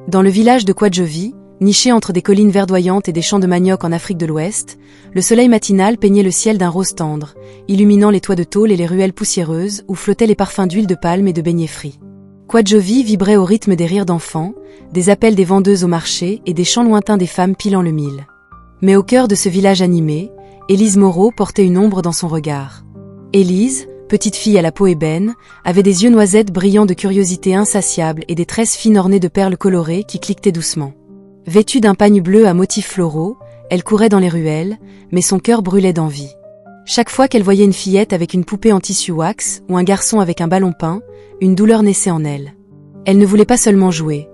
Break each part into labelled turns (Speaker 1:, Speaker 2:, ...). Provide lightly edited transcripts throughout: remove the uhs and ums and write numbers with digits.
Speaker 1: Dans le village de Kwadjovi, niché entre des collines verdoyantes et des champs de manioc en Afrique de l'Ouest, le soleil matinal peignait le ciel d'un rose tendre, illuminant les toits de tôle et les ruelles poussiéreuses où flottaient les parfums d'huile de palme et de beignets frits. Kwadjovi vibrait au rythme des rires d'enfants, des appels des vendeuses au marché et des chants lointains des femmes pilant le mil. Mais au cœur de ce village animé, Élise Moreau portait une ombre dans son regard. Élise, petite fille à la peau ébène, avait des yeux noisettes brillants de curiosité insatiable et des tresses fines ornées de perles colorées qui cliquetaient doucement. Vêtue d'un pagne bleu à motifs floraux, elle courait dans les ruelles, mais son cœur brûlait d'envie. Chaque fois qu'elle voyait une fillette avec une poupée en tissu wax ou un garçon avec un ballon peint, une douleur naissait en elle. Elle ne voulait pas seulement jouer.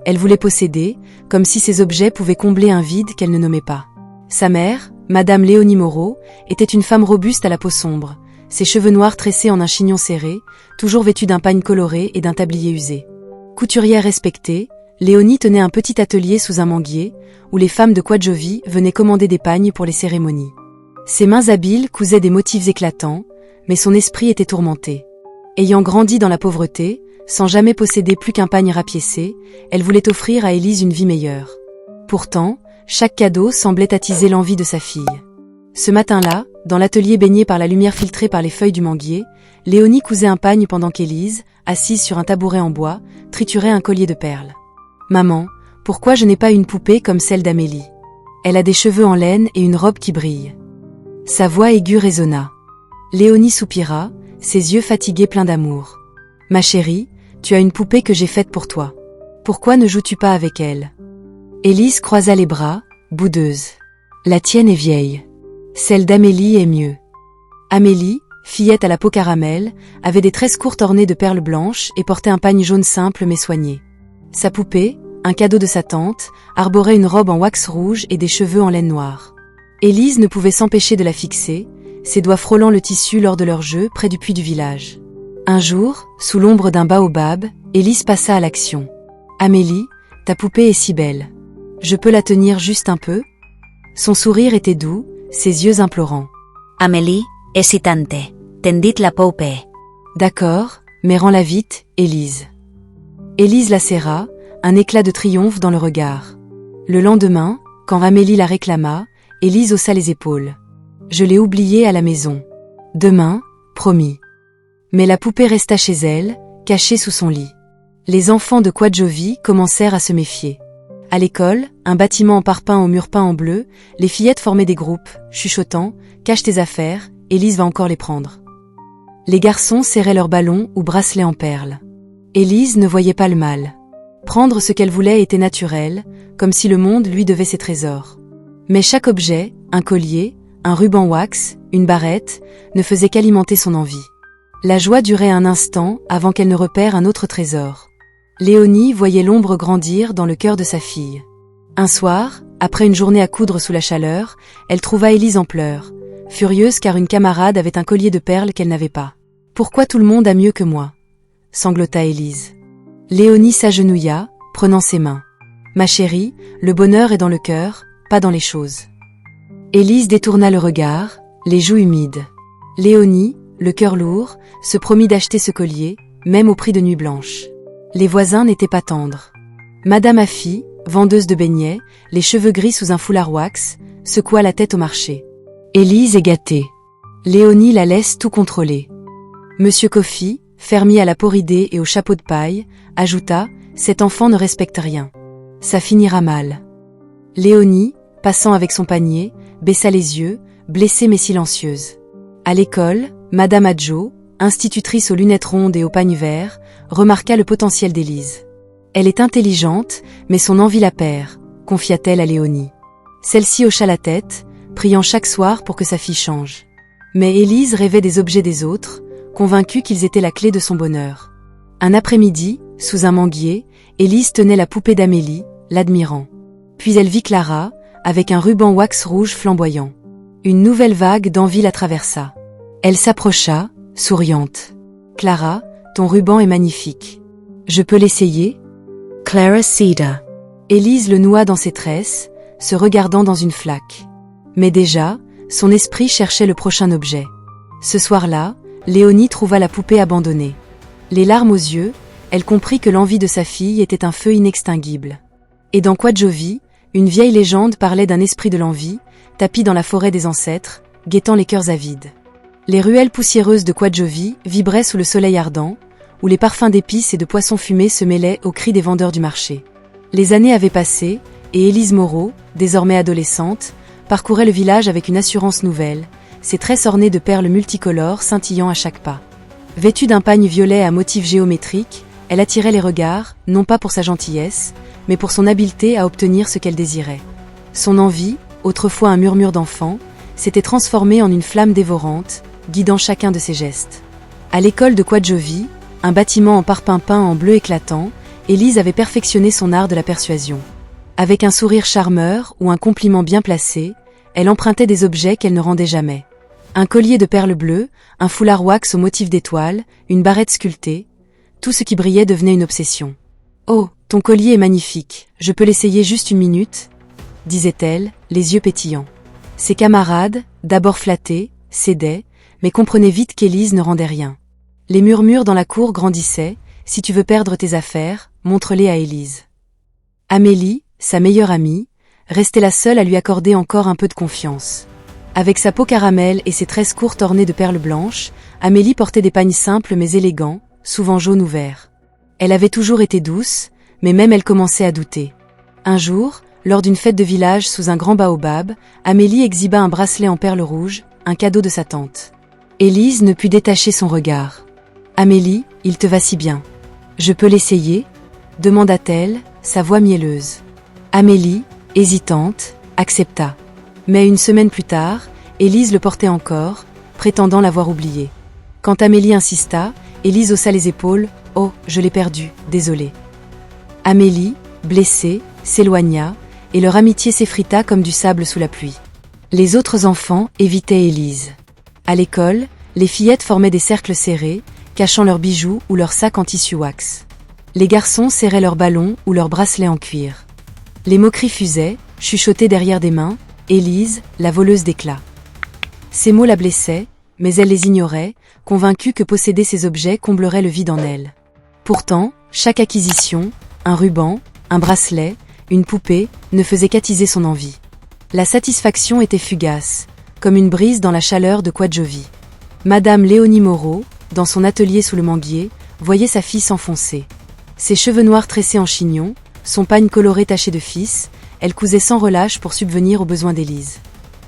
Speaker 1: Elle voulait posséder, comme si ces objets pouvaient combler un vide qu'elle ne nommait pas. Sa mère, Madame Léonie Moreau, était une femme robuste à la peau sombre, ses cheveux noirs tressés en un chignon serré, toujours vêtue d'un pagne coloré et d'un tablier usé. Couturière respectée, Léonie tenait un petit atelier sous un manguier, où les femmes de Kwadjovi venaient commander des pagnes pour les cérémonies. Ses mains habiles cousaient des motifs éclatants, mais son esprit était tourmenté. Ayant grandi dans la pauvreté, sans jamais posséder plus qu'un pagne rapiécé, elle voulait offrir à Élise une vie meilleure. Pourtant, chaque cadeau semblait attiser l'envie de sa fille. Ce matin-là, dans l'atelier baigné par la lumière filtrée par les feuilles du manguier, Léonie cousait un pagne pendant qu'Élise, assise sur un tabouret en bois, triturait un collier de perles. « Maman, pourquoi je n'ai pas une poupée comme celle d'Amélie? Elle a des cheveux en laine et une robe qui brille. » Sa voix aiguë résonna. Léonie soupira, ses yeux fatigués pleins d'amour. « Ma chérie, tu as une poupée que j'ai faite pour toi. Pourquoi ne joues-tu pas avec elle ?» Élise croisa les bras, boudeuse. « La tienne est vieille. Celle d'Amélie est mieux. » Amélie, fillette à la peau caramel, avait des tresses courtes ornées de perles blanches et portait un pagne jaune simple mais soigné. Sa poupée, un cadeau de sa tante, arborait une robe en wax rouge et des cheveux en laine noire. Élise ne pouvait s'empêcher de la fixer, ses doigts frôlant le tissu lors de leur jeu près du puits du village. Un jour, sous l'ombre d'un baobab, Élise passa à l'action. « Amélie, ta poupée est si belle. Je peux la tenir juste un peu ?» Son sourire était doux, ses yeux implorants.
Speaker 2: « Amélie, excitante, tendit la poupée. »«
Speaker 1: D'accord, mais rends-la vite, Élise. » Élise la serra, un éclat de triomphe dans le regard. Le lendemain, quand Amélie la réclama, Élise haussa les épaules. « Je l'ai oubliée à la maison. Demain, promis. » Mais la poupée resta chez elle, cachée sous son lit. Les enfants de Kwadjovi commencèrent à se méfier. À l'école, un bâtiment en parpaing aux murs peints en bleu, les fillettes formaient des groupes, chuchotant « Cache tes affaires, Élise va encore les prendre. » Les garçons serraient leurs ballons ou bracelets en perles. Élise ne voyait pas le mal. Prendre ce qu'elle voulait était naturel, comme si le monde lui devait ses trésors. Mais chaque objet, un collier, un ruban wax, une barrette, ne faisait qu'alimenter son envie. La joie durait un instant avant qu'elle ne repère un autre trésor. Léonie voyait l'ombre grandir dans le cœur de sa fille. Un soir, après une journée à coudre sous la chaleur, elle trouva Élise en pleurs, furieuse car une camarade avait un collier de perles qu'elle n'avait pas. « Pourquoi tout le monde a mieux que moi ?» sanglota Élise. Léonie s'agenouilla, prenant ses mains. « Ma chérie, le bonheur est dans le cœur, pas dans les choses. » Élise détourna le regard, les joues humides. Léonie, le cœur lourd, se promit d'acheter ce collier, même au prix de nuit blanche. Les voisins n'étaient pas tendres. Madame Affi, vendeuse de beignets, les cheveux gris sous un foulard wax, secoua la tête au marché. Élise est gâtée. Léonie la laisse tout contrôler. Monsieur Kofi, fermier à la peau ridée et au chapeau de paille, ajouta « Cet enfant ne respecte rien. Ça finira mal. » Léonie, passant avec son panier, baissa les yeux, blessée mais silencieuse. À l'école, Madame Adjo, institutrice aux lunettes rondes et au pagne vert, remarqua le potentiel d'Élise. « Elle est intelligente, mais son envie la perd », confia-t-elle à Léonie. Celle-ci hocha la tête, priant chaque soir pour que sa fille change. Mais Élise rêvait des objets des autres, convaincue qu'ils étaient la clé de son bonheur. Un après-midi, sous un manguier, Élise tenait la poupée d'Amélie, l'admirant. Puis elle vit Clara, avec un ruban wax rouge flamboyant. Une nouvelle vague d'envie la traversa. Elle s'approcha, souriante. « Clara, ton ruban est magnifique. Je peux l'essayer ?» Clara céda. Élise le noua dans ses tresses, se regardant dans une flaque. Mais déjà, son esprit cherchait le prochain objet. Ce soir-là, Léonie trouva la poupée abandonnée. Les larmes aux yeux, elle comprit que l'envie de sa fille était un feu inextinguible. Et dans Quadjovi, une vieille légende parlait d'un esprit de l'envie, tapi dans la forêt des ancêtres, guettant les cœurs avides. Les ruelles poussiéreuses de Quadjovi vibraient sous le soleil ardent, où les parfums d'épices et de poissons fumés se mêlaient aux cris des vendeurs du marché. Les années avaient passé, et Élise Moreau, désormais adolescente, parcourait le village avec une assurance nouvelle, ses tresses ornées de perles multicolores scintillant à chaque pas. Vêtue d'un pagne violet à motifs géométriques, elle attirait les regards, non pas pour sa gentillesse, mais pour son habileté à obtenir ce qu'elle désirait. Son envie, autrefois un murmure d'enfant, s'était transformée en une flamme dévorante, guidant chacun de ses gestes. À l'école de Quadjovi, un bâtiment en parpaing peint en bleu éclatant, Élise avait perfectionné son art de la persuasion. Avec un sourire charmeur ou un compliment bien placé, elle empruntait des objets qu'elle ne rendait jamais. Un collier de perles bleues, un foulard wax au motif d'étoiles, une barrette sculptée, tout ce qui brillait devenait une obsession. « Oh, ton collier est magnifique, je peux l'essayer juste une minute ?» disait-elle, les yeux pétillants. Ses camarades, d'abord flattés, cédaient, mais comprenaient vite qu'Élise ne rendait rien. Les murmures dans la cour grandissaient, « Si tu veux perdre tes affaires, montre-les à Élise. » Amélie, sa meilleure amie, restait la seule à lui accorder encore un peu de confiance. Avec sa peau caramel et ses tresses courtes ornées de perles blanches, Amélie portait des pagnes simples mais élégants, souvent jaunes ou verts. Elle avait toujours été douce, mais même elle commençait à douter. Un jour, lors d'une fête de village sous un grand baobab, Amélie exhiba un bracelet en perles rouges, un cadeau de sa tante. Élise ne put détacher son regard. « Amélie, il te va si bien. Je peux l'essayer ?» demanda-t-elle, sa voix mielleuse. Amélie, hésitante, accepta. Mais une semaine plus tard, Élise le portait encore, prétendant l'avoir oublié. Quand Amélie insista, Élise haussa les épaules. « Oh, je l'ai perdu, désolée. » Amélie, blessée, s'éloigna, et leur amitié s'effrita comme du sable sous la pluie. Les autres enfants évitaient Élise. À l'école, les fillettes formaient des cercles serrés, cachant leurs bijoux ou leurs sacs en tissu wax. Les garçons serraient leurs ballons ou leurs bracelets en cuir. Les moqueries fusaient, chuchotées derrière des mains, Élise, la voleuse d'éclats. Ces mots la blessaient, mais elle les ignorait, convaincue que posséder ces objets comblerait le vide en elle. Pourtant, chaque acquisition, un ruban, un bracelet, une poupée, ne faisait qu'attiser son envie. La satisfaction était fugace, comme une brise dans la chaleur de Quadjovi. Madame Léonie Moreau, dans son atelier sous le manguier, voyait sa fille s'enfoncer. Ses cheveux noirs tressés en chignon, son pagne coloré taché de fils, elle cousait sans relâche pour subvenir aux besoins d'Élise.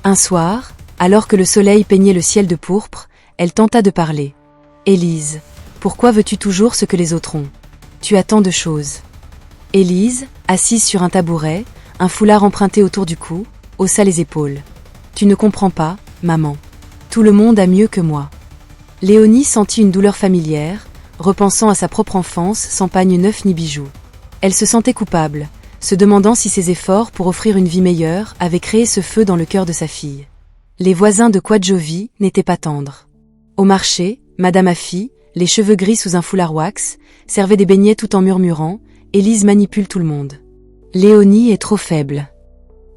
Speaker 1: Un soir, alors que le soleil peignait le ciel de pourpre, elle tenta de parler. « Élise, pourquoi veux-tu toujours ce que les autres ont? Tu as tant de choses. » Élise, assise sur un tabouret, un foulard emprunté autour du cou, haussa les épaules. « Tu ne comprends pas, maman. Tout le monde a mieux que moi. » Léonie sentit une douleur familière, repensant à sa propre enfance sans pagne neuf ni bijoux. Elle se sentait coupable, se demandant si ses efforts pour offrir une vie meilleure avaient créé ce feu dans le cœur de sa fille. Les voisins de Quadjovi n'étaient pas tendres. Au marché, Madame Affi, les cheveux gris sous un foulard wax, servait des beignets tout en murmurant « Élise manipule tout le monde. Léonie est trop faible. »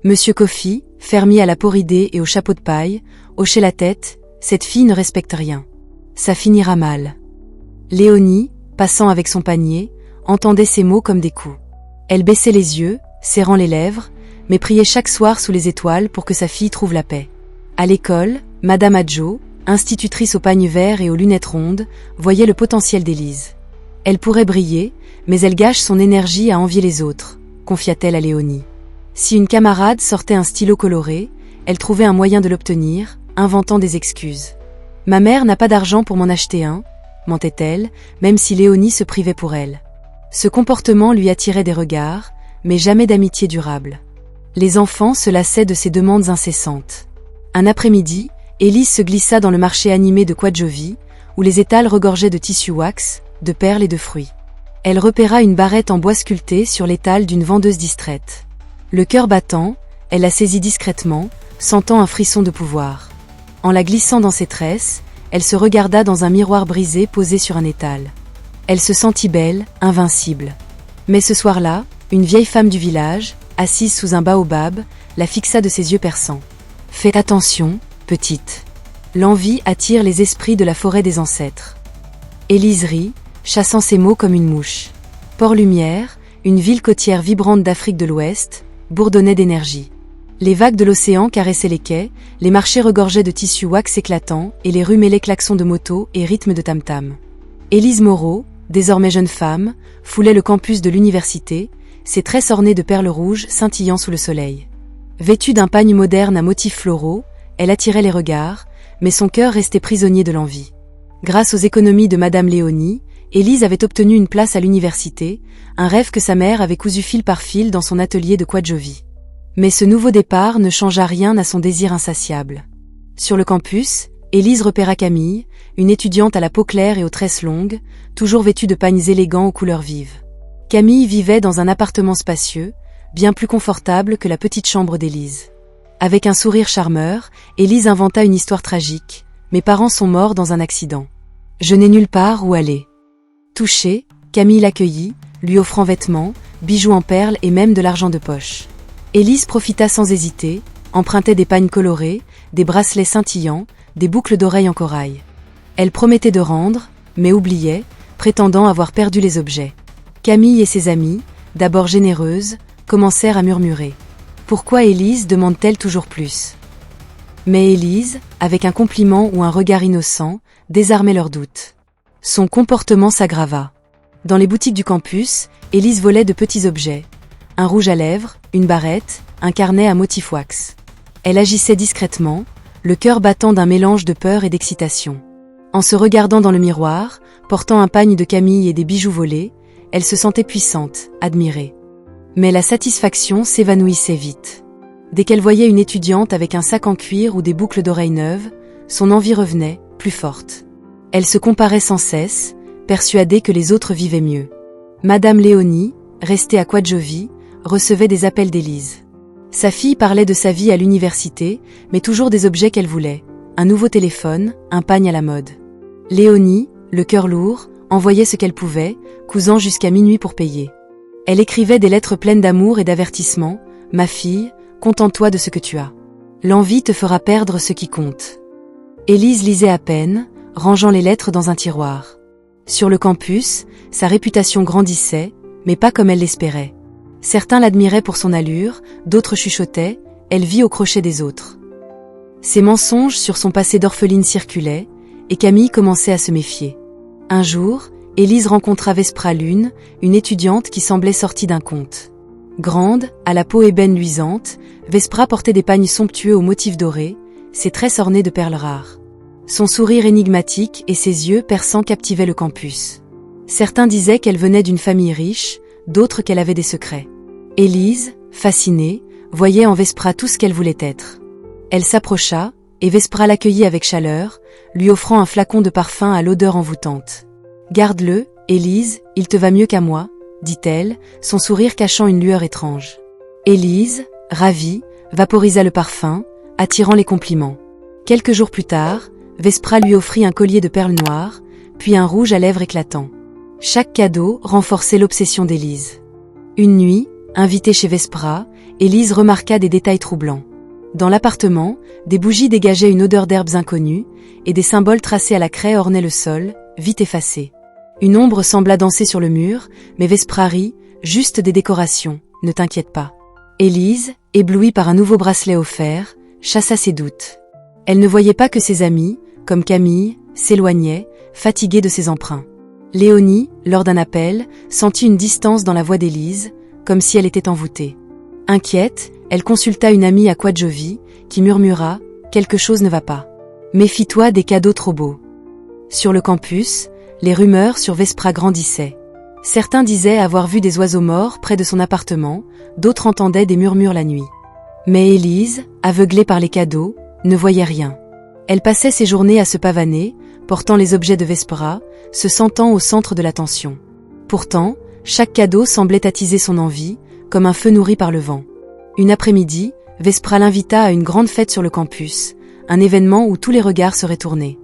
Speaker 1: Monsieur Coffy, fermier à la peau ridée et au chapeau de paille, hochait la tête « Cette fille ne respecte rien. Ça finira mal. » Léonie, passant avec son panier, entendait ces mots comme des coups. Elle baissait les yeux, serrant les lèvres, mais priait chaque soir sous les étoiles pour que sa fille trouve la paix. À l'école, Madame Adjo, institutrice au pagne vert et aux lunettes rondes, voyait le potentiel d'Élise. Elle pourrait briller, mais elle gâche son énergie à envier les autres, confia-t-elle à Léonie. Si une camarade sortait un stylo coloré, elle trouvait un moyen de l'obtenir, inventant des excuses. « Ma mère n'a pas d'argent pour m'en acheter un », mentait-elle, même si Léonie se privait pour elle. Ce comportement lui attirait des regards, mais jamais d'amitié durable. Les enfants se lassaient de ses demandes incessantes. Un après-midi, Élise se glissa dans le marché animé de Quadjovi, où les étals regorgeaient de tissus wax, de perles et de fruits. Elle repéra une barrette en bois sculpté sur l'étal d'une vendeuse distraite. Le cœur battant, elle la saisit discrètement, sentant un frisson de pouvoir. En la glissant dans ses tresses, elle se regarda dans un miroir brisé posé sur un étal. Elle se sentit belle, invincible. Mais ce soir-là, une vieille femme du village, assise sous un baobab, la fixa de ses yeux perçants. « Fais attention, petite. L'envie attire les esprits de la forêt des ancêtres. » Élise rit, chassant ses mots comme une mouche. Port-Lumière, une ville côtière vibrante d'Afrique de l'Ouest, bourdonnait d'énergie. Les vagues de l'océan caressaient les quais, les marchés regorgeaient de tissus wax éclatants et les rues mêlaient klaxons de motos et rythmes de tam-tam. Élise Moreau, désormais jeune femme, foulait le campus de l'université, ses tresses ornées de perles rouges scintillant sous le soleil. Vêtue d'un pagne moderne à motifs floraux, elle attirait les regards, mais son cœur restait prisonnier de l'envie. Grâce aux économies de Madame Léonie, Élise avait obtenu une place à l'université, un rêve que sa mère avait cousu fil par fil dans son atelier de Quadjovie. Mais ce nouveau départ ne changea rien à son désir insatiable. Sur le campus, Élise repéra Camille, une étudiante à la peau claire et aux tresses longues, toujours vêtue de pagnes élégants aux couleurs vives. Camille vivait dans un appartement spacieux, bien plus confortable que la petite chambre d'Élise. Avec un sourire charmeur, Élise inventa une histoire tragique. Mes parents sont morts dans un accident. Je n'ai nulle part où aller. Touchée, Camille l'accueillit, lui offrant vêtements, bijoux en perles et même de l'argent de poche. Élise profita sans hésiter, empruntait des pagnes colorées, des bracelets scintillants, des boucles d'oreilles en corail. Elle promettait de rendre, mais oubliait, prétendant avoir perdu les objets. Camille et ses amies, d'abord généreuses, commencèrent à murmurer. Pourquoi Élise demande-t-elle toujours plus? Mais Élise, avec un compliment ou un regard innocent, désarmait leurs doutes. Son comportement s'aggrava. Dans les boutiques du campus, Élise volait de petits objets. Un rouge à lèvres, une barrette, un carnet à motif wax. Elle agissait discrètement, le cœur battant d'un mélange de peur et d'excitation. En se regardant dans le miroir, portant un pagne de Camille et des bijoux volés, elle se sentait puissante, admirée. Mais la satisfaction s'évanouissait vite. Dès qu'elle voyait une étudiante avec un sac en cuir ou des boucles d'oreilles neuves, son envie revenait, plus forte. Elle se comparait sans cesse, persuadée que les autres vivaient mieux. Madame Léonie, restée à Quadjovie, recevait des appels d'Élise. Sa fille parlait de sa vie à l'université, mais toujours des objets qu'elle voulait. Un nouveau téléphone, un pagne à la mode. Léonie, le cœur lourd, envoyait ce qu'elle pouvait, cousant jusqu'à minuit pour payer. Elle écrivait des lettres pleines d'amour et d'avertissement. « Ma fille, contente-toi de ce que tu as. L'envie te fera perdre ce qui compte. » Élise lisait à peine, rangeant les lettres dans un tiroir. Sur le campus, sa réputation grandissait, mais pas comme elle l'espérait. Certains l'admiraient pour son allure, d'autres chuchotaient, elle vit au crochet des autres. Ses mensonges sur son passé d'orpheline circulaient, et Camille commençait à se méfier. Un jour, Élise rencontra Vespra Lune, une étudiante qui semblait sortie d'un conte. Grande, à la peau ébène luisante, Vespra portait des pagnes somptueux aux motifs dorés, ses tresses ornées de perles rares. Son sourire énigmatique et ses yeux perçants captivaient le campus. Certains disaient qu'elle venait d'une famille riche, d'autres qu'elle avait des secrets. Élise, fascinée, voyait en Vespra tout ce qu'elle voulait être. Elle s'approcha, et Vespra l'accueillit avec chaleur, lui offrant un flacon de parfum à l'odeur envoûtante. « Garde-le, Élise, il te va mieux qu'à moi », dit-elle, son sourire cachant une lueur étrange. Élise, ravie, vaporisa le parfum, attirant les compliments. Quelques jours plus tard, Vespra lui offrit un collier de perles noires, puis un rouge à lèvres éclatant. Chaque cadeau renforçait l'obsession d'Élise. Une nuit, invitée chez Vespra, Élise remarqua des détails troublants. Dans l'appartement, des bougies dégageaient une odeur d'herbes inconnues, et des symboles tracés à la craie ornaient le sol, vite effacés. Une ombre sembla danser sur le mur, mais Vespra rit, juste des décorations, ne t'inquiète pas. Élise, éblouie par un nouveau bracelet offert, chassa ses doutes. Elle ne voyait pas que ses amis, comme Camille, s'éloignaient, fatigués de ses emprunts. Léonie, lors d'un appel, sentit une distance dans la voix d'Élise, comme si elle était envoûtée. Inquiète, elle consulta une amie à Quadjovie, qui murmura « Quelque chose ne va pas. Méfie-toi des cadeaux trop beaux. » Sur le campus, les rumeurs sur Vespra grandissaient. Certains disaient avoir vu des oiseaux morts près de son appartement, d'autres entendaient des murmures la nuit. Mais Élise, aveuglée par les cadeaux, ne voyait rien. Elle passait ses journées à se pavaner, portant les objets de Vespra, se sentant au centre de l'attention. Pourtant, chaque cadeau semblait attiser son envie, comme un feu nourri par le vent. Une après-midi, Vespra l'invita à une grande fête sur le campus, un événement où tous les regards seraient tournés.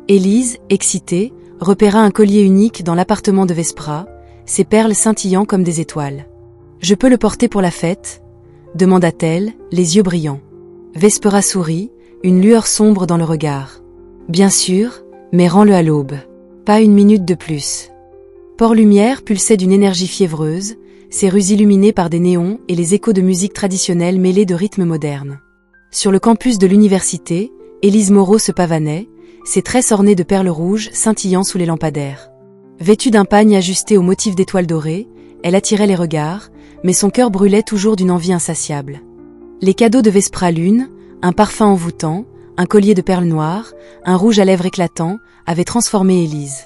Speaker 1: Élise, excitée, repéra un collier unique dans l'appartement de Vespra, ses perles scintillant comme des étoiles. « Je peux le porter pour la fête ?» demanda-t-elle, les yeux brillants. Vespra sourit, une lueur sombre dans le regard. « Bien sûr, mais rends-le à l'aube. Pas une minute de plus. » Port-Lumière pulsait d'une énergie fiévreuse, ses rues illuminées par des néons et les échos de musique traditionnelle mêlés de rythmes modernes. Sur le campus de l'université, Élise Moreau se pavanait, ses tresses ornées de perles rouges scintillant sous les lampadaires. Vêtue d'un pagne ajusté au motif d'étoiles dorées, elle attirait les regards, mais son cœur brûlait toujours d'une envie insatiable. Les cadeaux de Vespra Lune, un parfum envoûtant, un collier de perles noires, un rouge à lèvres éclatant, avaient transformé Élise.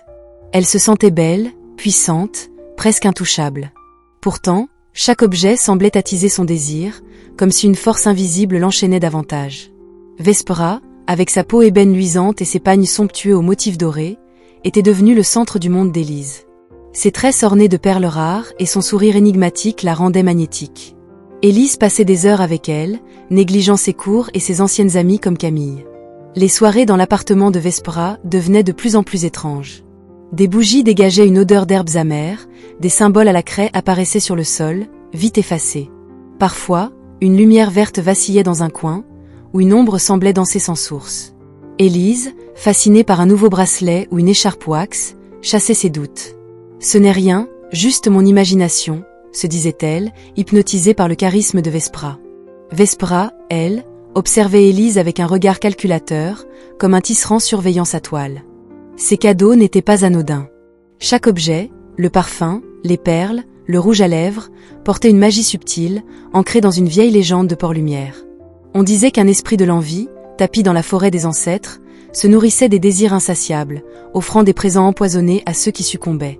Speaker 1: Elle se sentait belle, puissante, presque intouchable. Pourtant, chaque objet semblait attiser son désir, comme si une force invisible l'enchaînait davantage. Vespra, avec sa peau ébène luisante et ses pagnes somptueux aux motifs dorés, était devenue le centre du monde d'Élise. Ses tresses ornées de perles rares et son sourire énigmatique la rendaient magnétique. Élise passait des heures avec elle, négligeant ses cours et ses anciennes amies comme Camille. Les soirées dans l'appartement de Vespra devenaient de plus en plus étranges. Des bougies dégageaient une odeur d'herbes amères, des symboles à la craie apparaissaient sur le sol, vite effacés. Parfois, une lumière verte vacillait dans un coin, où une ombre semblait danser sans source. Élise, fascinée par un nouveau bracelet ou une écharpe wax, chassait ses doutes. « Ce n'est rien, juste mon imagination », se disait-elle, hypnotisée par le charisme de Vespra. Vespra, elle, observait Élise avec un regard calculateur, comme un tisserand surveillant sa toile. Ses cadeaux n'étaient pas anodins. Chaque objet, le parfum, les perles, le rouge à lèvres, portait une magie subtile, ancrée dans une vieille légende de Port-Lumière. On disait qu'un esprit de l'envie, tapi dans la forêt des ancêtres, se nourrissait des désirs insatiables, offrant des présents empoisonnés à ceux qui succombaient.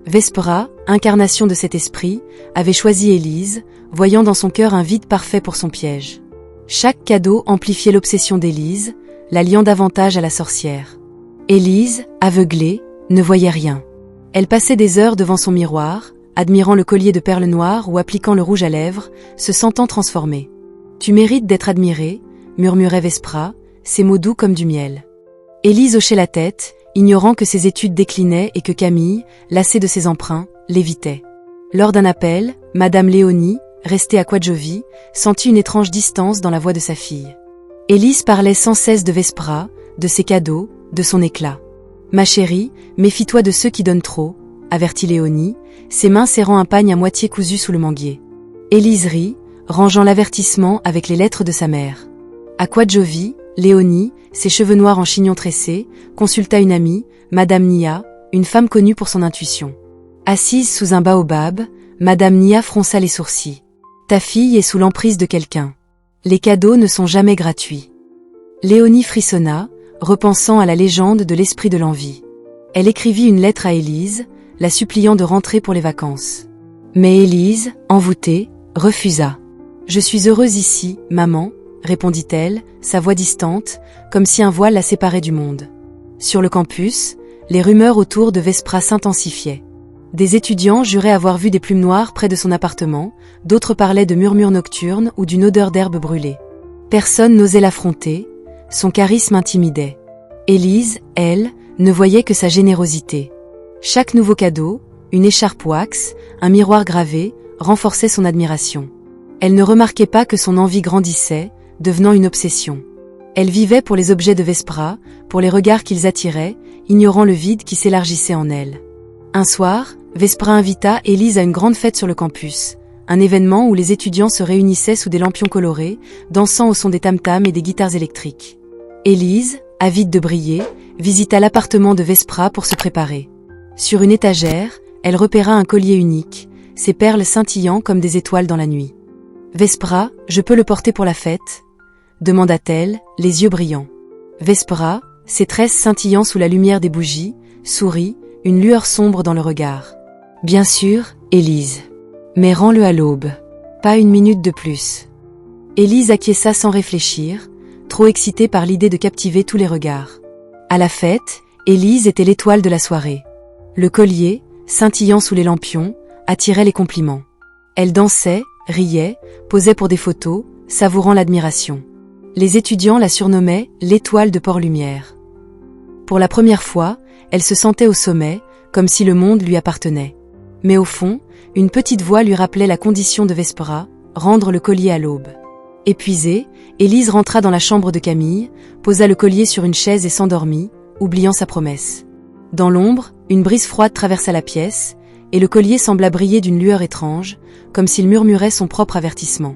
Speaker 1: Vespra, incarnation de cet esprit, avait choisi Élise, voyant dans son cœur un vide parfait pour son piège. Chaque cadeau amplifiait l'obsession d'Élise, la liant davantage à la sorcière. Élise, aveuglée, ne voyait rien. Elle passait des heures devant son miroir, admirant le collier de perles noires ou appliquant le rouge à lèvres, se sentant transformée. « Tu mérites d'être admirée », murmurait Vespra, ses mots doux comme du miel. Élise hochait la tête, ignorant que ses études déclinaient et que Camille, lassée de ses emprunts, l'évitait. Lors d'un appel, Madame Léonie, restée à Quadjovi, sentit une étrange distance dans la voix de sa fille. Élise parlait sans cesse de Vespra, de ses cadeaux, de son éclat. « Ma chérie, méfie-toi de ceux qui donnent trop », avertit Léonie, ses mains serrant un pagne à moitié cousu sous le manguier. Élise rit, rangeant l'avertissement avec les lettres de sa mère. À Quadjovi, Léonie, ses cheveux noirs en chignon tressé, consulta une amie, Madame Nia, une femme connue pour son intuition. Assise sous un baobab, Madame Nia fronça les sourcils. « Ta fille est sous l'emprise de quelqu'un. Les cadeaux ne sont jamais gratuits. » Léonie frissonna, repensant à la légende de l'esprit de l'envie. Elle écrivit une lettre à Élise, la suppliant de rentrer pour les vacances. Mais Élise, envoûtée, refusa. « Je suis heureuse ici, maman, » répondit-elle, sa voix distante, comme si un voile la séparait du monde. Sur le campus, les rumeurs autour de Vespra s'intensifiaient. Des étudiants juraient avoir vu des plumes noires près de son appartement, d'autres parlaient de murmures nocturnes ou d'une odeur d'herbe brûlée. Personne n'osait l'affronter, son charisme intimidait. Élise, elle, ne voyait que sa générosité. Chaque nouveau cadeau, une écharpe wax, un miroir gravé, renforçait son admiration. Elle ne remarquait pas que son envie grandissait, devenant une obsession. Elle vivait pour les objets de Vespra, pour les regards qu'ils attiraient, ignorant le vide qui s'élargissait en elle. Un soir, Vespra invita Élise à une grande fête sur le campus, un événement où les étudiants se réunissaient sous des lampions colorés, dansant au son des tam-tams et des guitares électriques. Élise, avide de briller, visita l'appartement de Vespra pour se préparer. Sur une étagère, elle repéra un collier unique, ses perles scintillant comme des étoiles dans la nuit. « Vespra, je peux le porter pour la fête ?» demanda-t-elle, les yeux brillants. Vespra, ses tresses scintillant sous la lumière des bougies, sourit, une lueur sombre dans le regard. « Bien sûr, Élise. Mais rends-le à l'aube. Pas une minute de plus. » Élise acquiesça sans réfléchir, trop excitée par l'idée de captiver tous les regards. À la fête, Élise était l'étoile de la soirée. Le collier, scintillant sous les lampions, attirait les compliments. Elle dansait, riait, posait pour des photos, savourant l'admiration. Les étudiants la surnommaient l'étoile de Port-Lumière. Pour la première fois, elle se sentait au sommet, comme si le monde lui appartenait. Mais au fond, une petite voix lui rappelait la condition de Vespra, rendre le collier à l'aube. Épuisée, Élise rentra dans la chambre de Camille, posa le collier sur une chaise et s'endormit, oubliant sa promesse. Dans l'ombre, une brise froide traversa la pièce, et le collier sembla briller d'une lueur étrange, comme s'il murmurait son propre avertissement.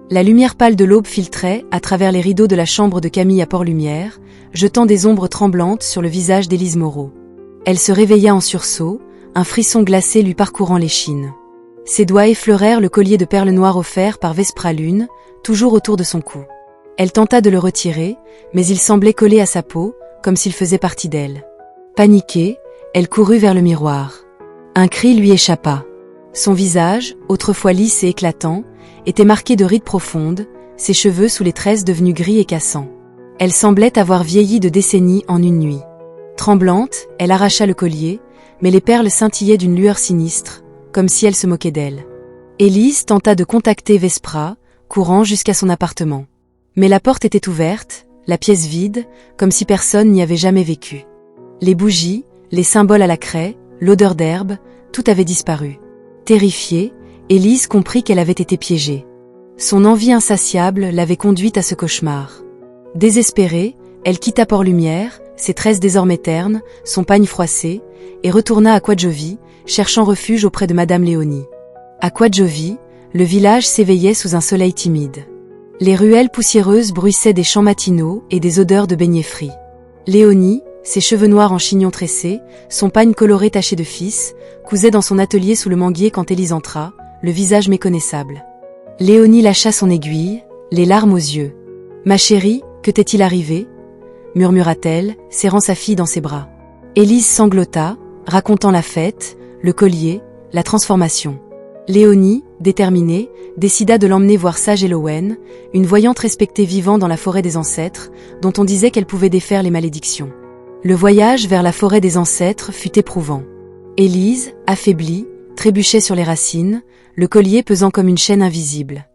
Speaker 1: La lumière pâle de l'aube filtrait, à travers les rideaux de la chambre de Camille à Port-Lumière, jetant des ombres tremblantes sur le visage d'Élise Moreau. Elle se réveilla en sursaut, un frisson glacé lui parcourant l'échine. Ses doigts effleurèrent le collier de perles noires offert par Vespra Lune, toujours autour de son cou. Elle tenta de le retirer, mais il semblait collé à sa peau, comme s'il faisait partie d'elle. Paniquée, elle courut vers le miroir. Un cri lui échappa. Son visage, autrefois lisse et éclatant, était marqué de rides profondes, ses cheveux sous les tresses devenus gris et cassants. Elle semblait avoir vieilli de décennies en une nuit. Tremblante, elle arracha le collier, mais les perles scintillaient d'une lueur sinistre, comme si elle se moquait d'elle. Élise tenta de contacter Vespra, courant jusqu'à son appartement. Mais la porte était ouverte, la pièce vide, comme si personne n'y avait jamais vécu. Les bougies, les symboles à la craie, l'odeur d'herbe, tout avait disparu. Terrifiée, Élise comprit qu'elle avait été piégée. Son envie insatiable l'avait conduite à ce cauchemar. Désespérée, elle quitta Port-Lumière, ses tresses désormais ternes, son pagne froissé, et retourna à Quadjovi, cherchant refuge auprès de Madame Léonie. À Quadjovi, le village s'éveillait sous un soleil timide. Les ruelles poussiéreuses bruissaient des chants matinaux et des odeurs de beignets frits. Léonie, ses cheveux noirs en chignon tressé, son pagne coloré taché de fils, cousait dans son atelier sous le manguier quand Élise entra, le visage méconnaissable. Léonie lâcha son aiguille, les larmes aux yeux. « Ma chérie, que t'est-il arrivé ?» murmura-t-elle, serrant sa fille dans ses bras. Élise sanglota, racontant la fête, le collier, la transformation. Léonie, déterminée, décida de l'emmener voir Sage Elowen, une voyante respectée vivant dans la forêt des ancêtres, dont on disait qu'elle pouvait défaire les malédictions. Le voyage vers la forêt des ancêtres fut éprouvant. Élise, affaiblie, trébuchait sur les racines, le collier pesant comme une chaîne invisible.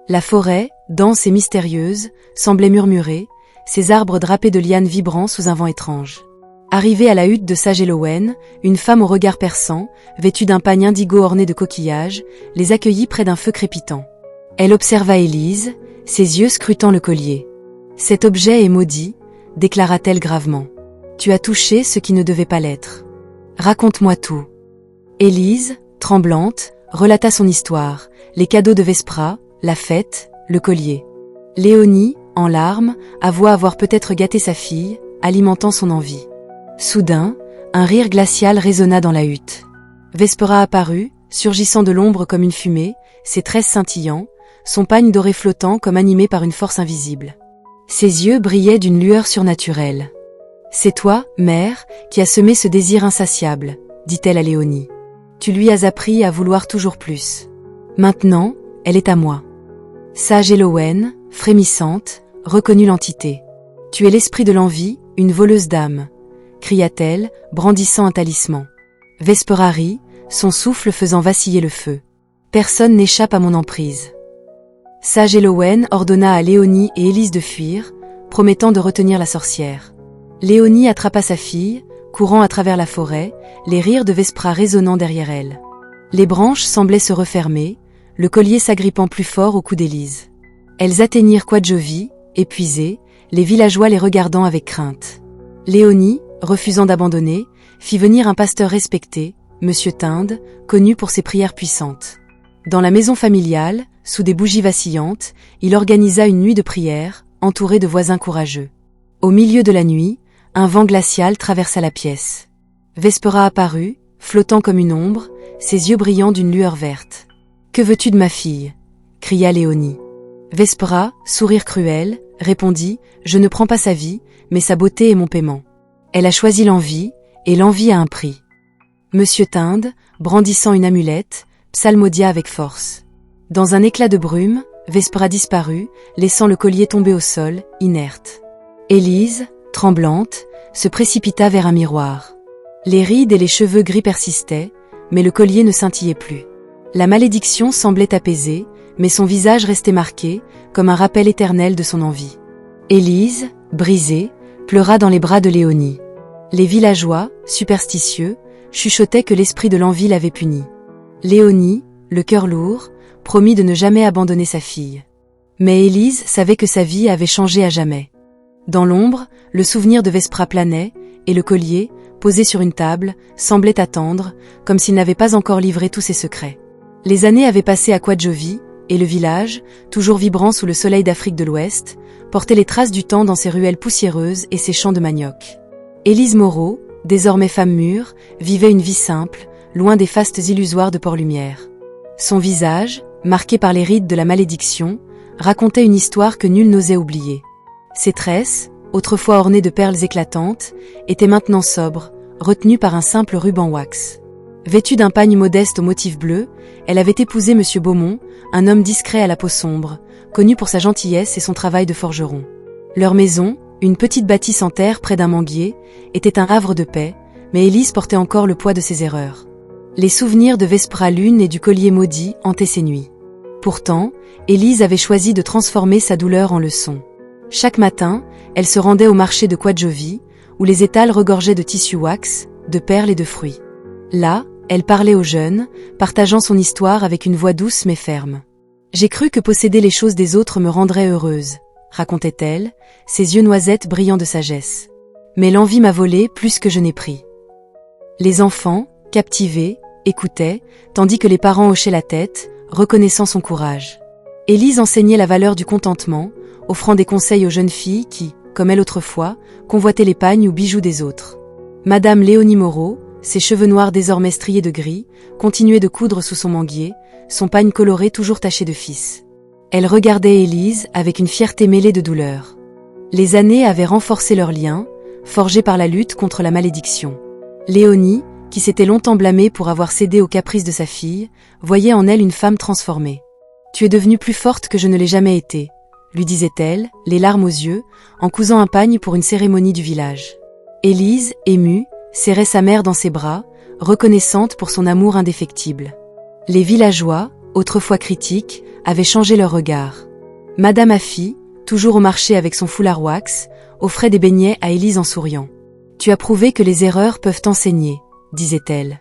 Speaker 1: La forêt, dense et mystérieuse, semblait murmurer, ses arbres drapés de lianes vibrant sous un vent étrange. Arrivée à la hutte de Sage Elowen, une femme au regard perçant, vêtue d'un pagne indigo orné de coquillages, les accueillit près d'un feu crépitant. Elle observa Élise, ses yeux scrutant le collier. « Cet objet est maudit, » déclara-t-elle gravement. « Tu as touché ce qui ne devait pas l'être. Raconte-moi tout. » Élise, tremblante, relata son histoire, les cadeaux de Vespra, la fête, le collier. Léonie, en larmes, avoua avoir peut-être gâté sa fille, alimentant son envie. Soudain, un rire glacial résonna dans la hutte. Vespra apparut, surgissant de l'ombre comme une fumée, ses tresses scintillant, son pagne doré flottant comme animé par une force invisible. Ses yeux brillaient d'une lueur surnaturelle. « C'est toi, mère, qui as semé ce désir insatiable, » dit-elle à Léonie. « Tu lui as appris à vouloir toujours plus. Maintenant, elle est à moi. » Sage Elowen, frémissante, reconnut l'entité. « Tu es l'esprit de l'envie, une voleuse d'âme, » cria-t-elle, brandissant un talisman. Vespra rit, son souffle faisant vaciller le feu. « Personne n'échappe à mon emprise. » Sage Elowen ordonna à Léonie et Élise de fuir, promettant de retenir la sorcière. Léonie attrapa sa fille, courant à travers la forêt, les rires de Vespra résonnant derrière elle. Les branches semblaient se refermer, le collier s'agrippant plus fort au cou d'Élise. Elles atteignirent Quadjovi, épuisées, les villageois les regardant avec crainte. Léonie, refusant d'abandonner, fit venir un pasteur respecté, Monsieur Tinde, connu pour ses prières puissantes. Dans la maison familiale, sous des bougies vacillantes, il organisa une nuit de prière, entouré de voisins courageux. Au milieu de la nuit, un vent glacial traversa la pièce. Vespra apparut, flottant comme une ombre, ses yeux brillant d'une lueur verte. « Que veux-tu de ma fille » cria Léonie. Vespra, sourire cruel, répondit « Je ne prends pas sa vie, mais sa beauté est mon paiement. Elle a choisi l'envie, et l'envie a un prix. » Monsieur Tinde, brandissant une amulette, psalmodia avec force. Dans un éclat de brume, Vespra disparut, laissant le collier tomber au sol, inerte. Élise, tremblante, se précipita vers un miroir. Les rides et les cheveux gris persistaient, mais le collier ne scintillait plus. La malédiction semblait apaisée, mais son visage restait marqué, comme un rappel éternel de son envie. Élise, brisée, pleura dans les bras de Léonie. Les villageois, superstitieux, chuchotaient que l'esprit de l'envie l'avait punie. Léonie, le cœur lourd, promit de ne jamais abandonner sa fille. Mais Élise savait que sa vie avait changé à jamais. Dans l'ombre, le souvenir de Vespra planait, et le collier, posé sur une table, semblait attendre, comme s'il n'avait pas encore livré tous ses secrets. Les années avaient passé à Quadjovi, et le village, toujours vibrant sous le soleil d'Afrique de l'Ouest, portait les traces du temps dans ses ruelles poussiéreuses et ses champs de manioc. Élise Moreau, désormais femme mûre, vivait une vie simple, loin des fastes illusoires de Port-Lumière. Son visage, marqué par les rides de la malédiction, racontait une histoire que nul n'osait oublier. Ses tresses, autrefois ornées de perles éclatantes, étaient maintenant sobres, retenues par un simple ruban wax. Vêtue d'un pagne modeste au motif bleu, elle avait épousé M. Beaumont, un homme discret à la peau sombre, connu pour sa gentillesse et son travail de forgeron. Leur maison, une petite bâtisse en terre près d'un manguier, était un havre de paix, mais Élise portait encore le poids de ses erreurs. Les souvenirs de Vespra lune et du collier maudit hantaient ses nuits. Pourtant, Élise avait choisi de transformer sa douleur en leçon. Chaque matin, elle se rendait au marché de Quadjovi, où les étals regorgeaient de tissus wax, de perles et de fruits. Là, elle parlait aux jeunes, partageant son histoire avec une voix douce mais ferme. « J'ai cru que posséder les choses des autres me rendrait heureuse », racontait-elle, ses yeux noisettes brillant de sagesse. « Mais l'envie m'a volé plus que je n'ai pris. » Les enfants, captivés, écoutaient, tandis que les parents hochaient la tête, reconnaissant son courage. Élise enseignait la valeur du contentement, offrant des conseils aux jeunes filles qui, comme elle autrefois, convoitaient les pagnes ou bijoux des autres. Madame Léonie Moreau, ses cheveux noirs désormais striés de gris, continuait de coudre sous son manguier, son pagne coloré toujours taché de fils. Elle regardait Élise avec une fierté mêlée de douleur. Les années avaient renforcé leurs liens, forgés par la lutte contre la malédiction. Léonie, qui s'était longtemps blâmée pour avoir cédé aux caprices de sa fille, voyait en elle une femme transformée. « Tu es devenue plus forte que je ne l'ai jamais été », lui disait-elle, les larmes aux yeux, en cousant un pagne pour une cérémonie du village. Élise, émue, serrait sa mère dans ses bras, reconnaissante pour son amour indéfectible. Les villageois, autrefois critiques, avaient changé leur regard. Madame Affy, toujours au marché avec son foulard wax, offrait des beignets à Élise en souriant. « Tu as prouvé que les erreurs peuvent enseigner », disait-elle.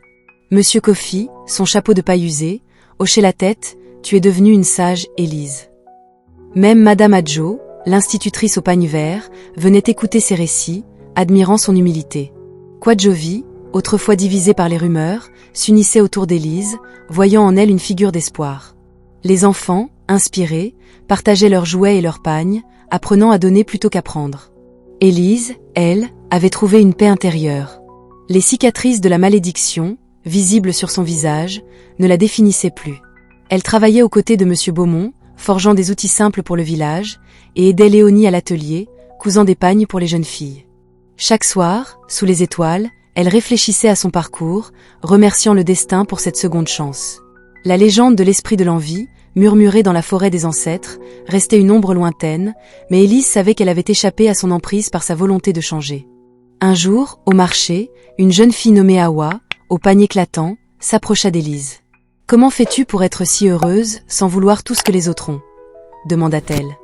Speaker 1: Monsieur Coffy, son chapeau de paille usé, hochait la tête. « Tu es devenue une sage, Élise. » Même Madame Adjo, l'institutrice au pagne vert, venait écouter ses récits, admirant son humilité. Quadjovi, autrefois divisée par les rumeurs, s'unissait autour d'Élise, voyant en elle une figure d'espoir. Les enfants, inspirés, partageaient leurs jouets et leurs pagnes, apprenant à donner plutôt qu'à prendre. Élise, elle, avait trouvé une paix intérieure. Les cicatrices de la malédiction, visibles sur son visage, ne la définissaient plus. Elle travaillait aux côtés de M. Beaumont, forgeant des outils simples pour le village, et aidait Léonie à l'atelier, cousant des pagnes pour les jeunes filles. Chaque soir, sous les étoiles, elle réfléchissait à son parcours, remerciant le destin pour cette seconde chance. La légende de l'esprit de l'envie, murmurée dans la forêt des ancêtres, restait une ombre lointaine, mais Élise savait qu'elle avait échappé à son emprise par sa volonté de changer. Un jour, au marché, une jeune fille nommée Awa, au pagne éclatant, s'approcha d'Élise. « Comment fais-tu pour être si heureuse, sans vouloir tout ce que les autres ont ?» demanda-t-elle.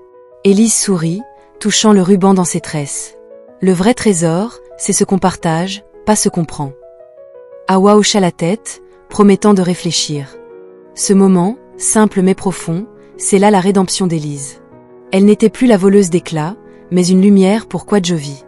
Speaker 1: Élise sourit, touchant le ruban dans ses tresses. « Le vrai trésor, c'est ce qu'on partage, pas ce qu'on prend. » Awa hocha la tête, promettant de réfléchir. Ce moment, simple mais profond, c'est là la rédemption d'Élise. Elle n'était plus la voleuse d'éclat, mais une lumière pour Quadjovi.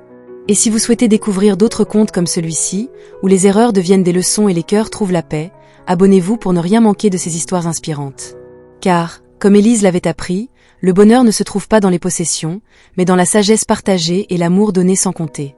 Speaker 1: Et si vous souhaitez découvrir d'autres contes comme celui-ci, où les erreurs deviennent des leçons et les cœurs trouvent la paix, abonnez-vous pour ne rien manquer de ces histoires inspirantes. Car, comme Élise l'avait appris, le bonheur ne se trouve pas dans les possessions, mais dans la sagesse partagée et l'amour donné sans compter.